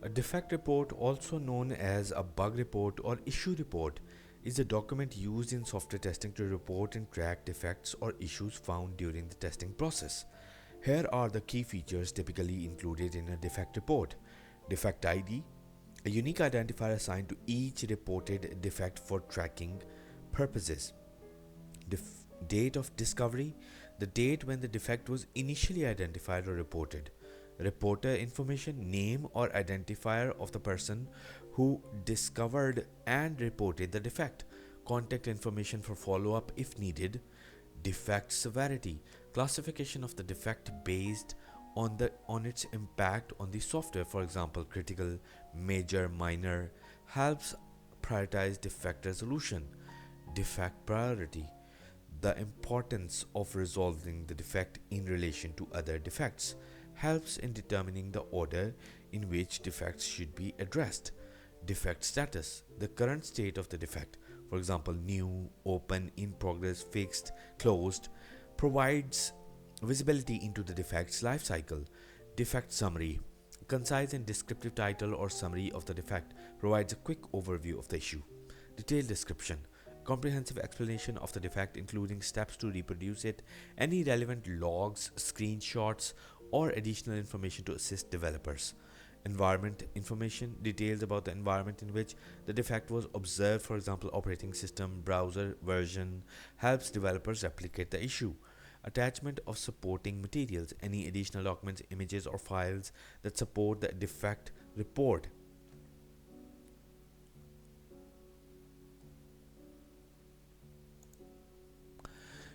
A defect report, also known as a bug report or issue report, is a document used in software testing to report and track defects or issues found during the testing process. Here are the key features typically included in a defect report. Defect ID, a unique identifier assigned to each reported defect for tracking purposes. Date of discovery, the date when the defect was initially identified or reported. Reporter information, name or identifier of the person who discovered and reported the defect. Contact information for follow up if needed. Defect severity, classification of the defect based on its impact on the software, for example, critical, major, minor, helps prioritize defect resolution. Defect priority, the importance of resolving the defect in relation to other defects, helps in determining the order in which defects should be addressed. Defect status, the current state of the defect, for example, new, open, in progress, fixed, closed, provides visibility into the defect's life cycle. Defect summary, concise and descriptive title or summary of the defect, provides a quick overview of the issue. Detailed description, comprehensive explanation of the defect including steps to reproduce it, any relevant logs, screenshots, or additional information to assist developers. Environment information, details about the environment in which the defect was observed, for example, operating system, browser, version, helps developers replicate the issue. Attachment of supporting materials, any additional documents, images, or files that support the defect report.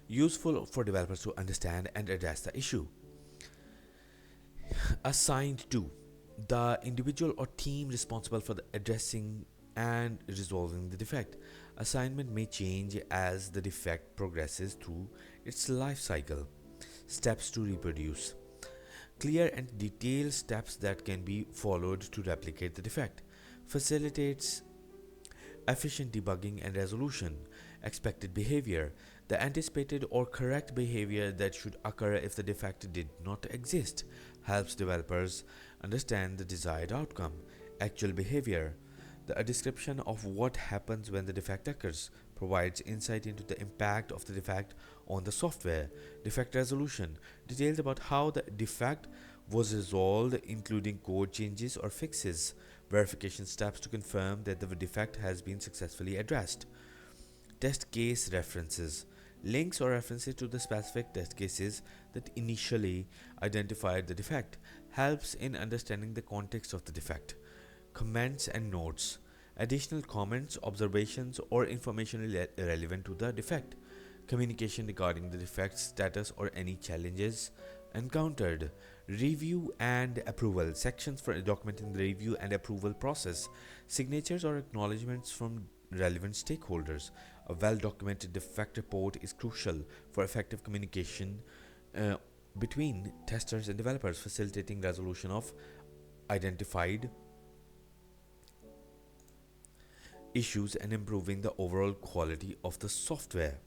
Useful for developers to understand and address the issue. Assigned to, the individual or team responsible for the addressing and resolving the defect. Assignment may change as the defect progresses through its life cycle. Steps to reproduce, clear and detailed steps that can be followed to replicate the defect. Facilitates efficient debugging and resolution. Expected behavior, the anticipated or correct behavior that should occur if the defect did not exist, helps developers understand the desired outcome. Actual behavior, a description of what happens when the defect occurs, provides insight into the impact of the defect on the software. Defect resolution, details about how the defect was resolved, including code changes or fixes. Verification steps to confirm that the defect has been successfully addressed. Test case references, links or references to the specific test cases that initially identified the defect, helps in understanding the context of the defect. Comments and notes, additional comments, observations, or information relevant to the defect. Communication regarding the defect status or any challenges encountered. Review and approval, sections for documenting the review and approval process. Signatures or acknowledgements from relevant stakeholders. A well-documented defect report is crucial for effective communication between testers and developers, facilitating resolution of identified issues and improving the overall quality of the software.